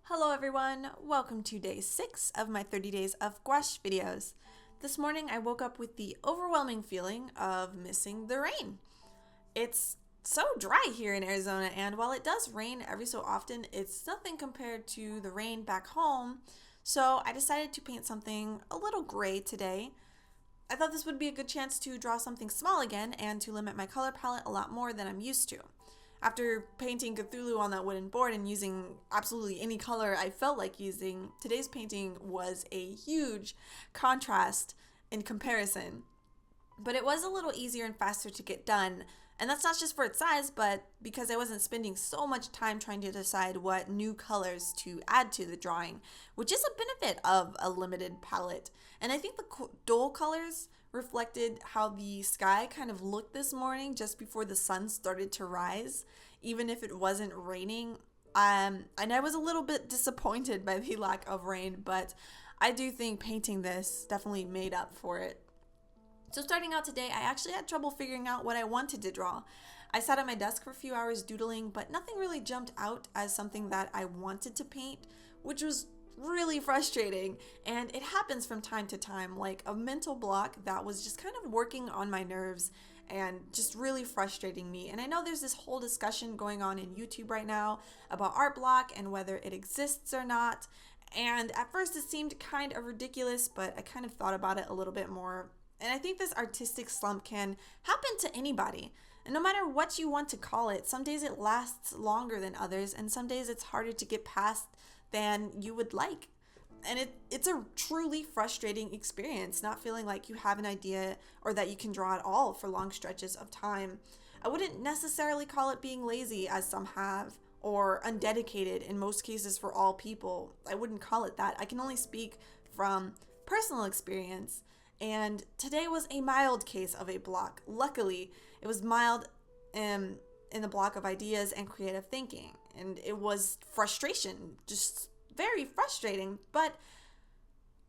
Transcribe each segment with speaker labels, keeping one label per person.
Speaker 1: Hello everyone, welcome to day 6 of my 30 Days of Gouache videos. This morning I woke up with the overwhelming feeling of missing the rain. It's so dry here in Arizona, and while it does rain every so often, it's nothing compared to the rain back home, so I decided to paint something a little gray today. I thought this would be a good chance to draw something small again and to limit my color palette a lot more than I'm used to. After painting Cthulhu on that wooden board and using absolutely any color I felt like using, today's painting was a huge contrast in comparison. But it was a little easier and faster to get done, and that's not just for its size, but because I wasn't spending so much time trying to decide what new colors to add to the drawing, which is a benefit of a limited palette. And I think the dull colors reflected how the sky kind of looked this morning just before the sun started to rise, even if it wasn't raining. And I was a little bit disappointed by the lack of rain, but I do think painting this definitely made up for it. So starting out today, I actually had trouble figuring out what I wanted to draw. I sat at my desk for a few hours doodling, but nothing really jumped out as something that I wanted to paint, which was really frustrating. And it happens from time to time, like a mental block that was just kind of working on my nerves and just really frustrating me. And I know there's this whole discussion going on in YouTube right now about art block and whether it exists or not. And at first it seemed kind of ridiculous, but I kind of thought about it a little bit more. And I think this artistic slump can happen to anybody. And no matter what you want to call it, some days it lasts longer than others, and some days it's harder to get past than you would like. And it's a truly frustrating experience, not feeling like you have an idea or that you can draw at all for long stretches of time. I wouldn't necessarily call it being lazy, as some have, or undedicated in most cases for all people. I wouldn't call it that. I can only speak from personal experience. And today was a mild case of a block. Luckily, it was mild in the block of ideas and creative thinking. And it was frustration, just very frustrating. But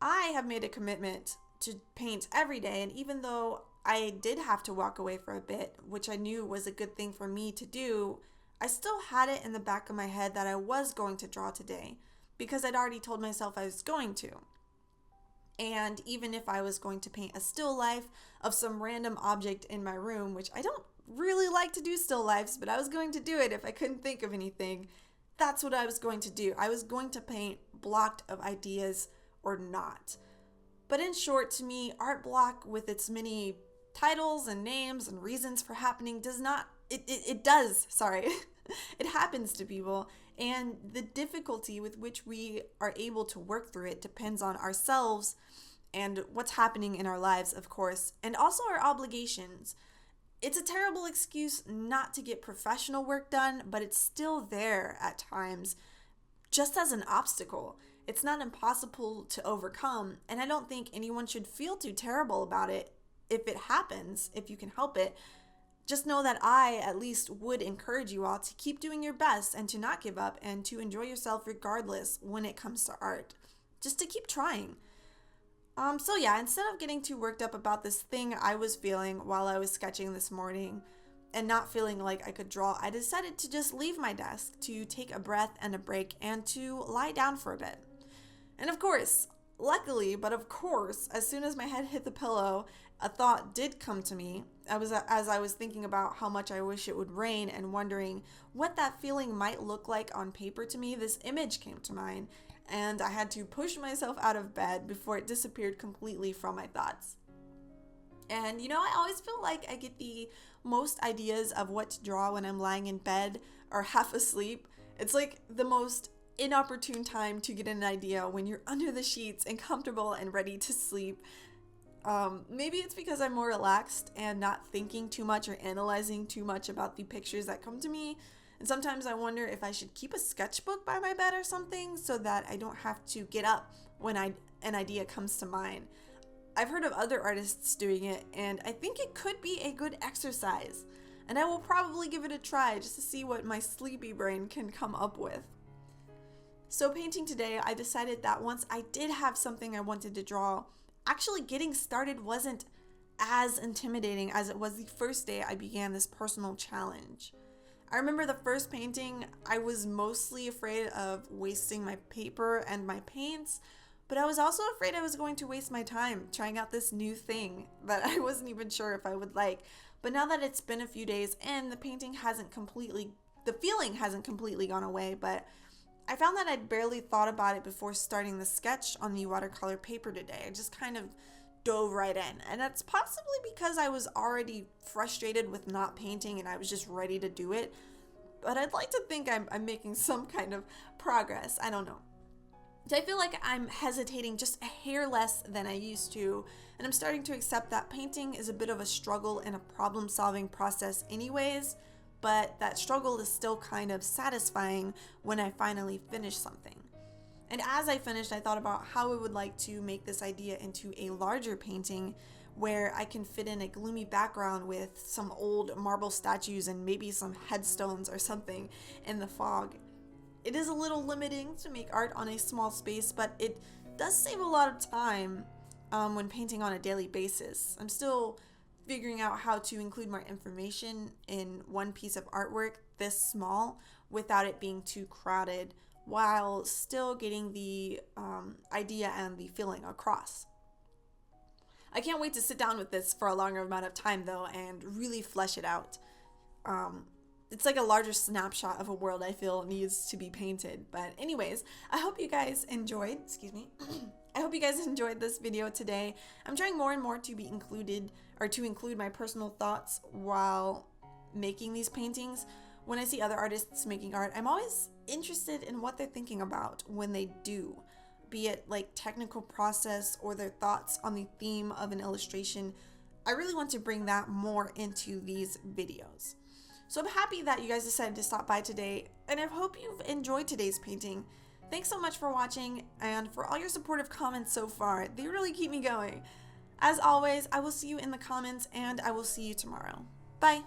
Speaker 1: I have made a commitment to paint every day. And even though I did have to walk away for a bit, which I knew was a good thing for me to do, I still had it in the back of my head that I was going to draw today because I'd already told myself I was going to. And even if I was going to paint a still life of some random object in my room, which I don't really like to do still lifes, but I was going to do it if I couldn't think of anything, that's what I was going to do. I was going to paint blocked of ideas or not. But in short, to me, art block with its many titles and names and reasons for happening does not, it does, sorry. It happens to people, and the difficulty with which we are able to work through it depends on ourselves and what's happening in our lives, of course, and also our obligations. It's a terrible excuse not to get professional work done, but it's still there at times, just as an obstacle. It's not impossible to overcome, and I don't think anyone should feel too terrible about it if it happens, if you can help it. Just know that I, at least, would encourage you all to keep doing your best and to not give up and to enjoy yourself regardless when it comes to art. Just to keep trying. So yeah, instead of getting too worked up about this thing I was feeling while I was sketching this morning and not feeling like I could draw, I decided to just leave my desk, to take a breath and a break, and to lie down for a bit. And of course, luckily, but of course, as soon as my head hit the pillow, a thought did come to me. As I was thinking about how much I wish it would rain and wondering what that feeling might look like on paper to me, this image came to mind, and I had to push myself out of bed before it disappeared completely from my thoughts. And I always feel like I get the most ideas of what to draw when I'm lying in bed or half asleep. It's like the most inopportune time to get an idea when you're under the sheets and comfortable and ready to sleep. Maybe it's because I'm more relaxed and not thinking too much or analyzing too much about the pictures that come to me. And sometimes I wonder if I should keep a sketchbook by my bed or something so that I don't have to get up when an idea comes to mind. I've heard of other artists doing it, and I think it could be a good exercise. And I will probably give it a try just to see what my sleepy brain can come up with. So painting today, I decided that once I did have something I wanted to draw, actually getting started wasn't as intimidating as it was the first day I began this personal challenge. I remember the first painting, I was mostly afraid of wasting my paper and my paints, but I was also afraid I was going to waste my time trying out this new thing that I wasn't even sure if I would like. But now that it's been a few days and the feeling hasn't completely gone away, but I found that I'd barely thought about it before starting the sketch on the watercolor paper today. I just kind of dove right in. And that's possibly because I was already frustrated with not painting and I was just ready to do it. But I'd like to think I'm making some kind of progress. I don't know. I feel like I'm hesitating just a hair less than I used to, and I'm starting to accept that painting is a bit of a struggle and a problem-solving process anyways, but that struggle is still kind of satisfying when I finally finish something. And as I finished, I thought about how I would like to make this idea into a larger painting where I can fit in a gloomy background with some old marble statues and maybe some headstones or something in the fog. It is a little limiting to make art on a small space, but it does save a lot of time when painting on a daily basis. I'm still figuring out how to include more information in one piece of artwork this small without it being too crowded, while still getting the idea and the feeling across. I can't wait to sit down with this for a longer amount of time though and really flesh it out. It's like a larger snapshot of a world I feel needs to be painted. But anyways, I hope you guys enjoyed, I hope you guys enjoyed this video today. I'm trying more and more to be included, or to include my personal thoughts while making these paintings. When I see other artists making art, I'm always interested in what they're thinking about when they do, be it like technical process or their thoughts on the theme of an illustration. I really want to bring that more into these videos. So I'm happy that you guys decided to stop by today, and I hope you've enjoyed today's painting. Thanks so much for watching and for all your supportive comments so far. They really keep me going. As always, I will see you in the comments and I will see you tomorrow. Bye!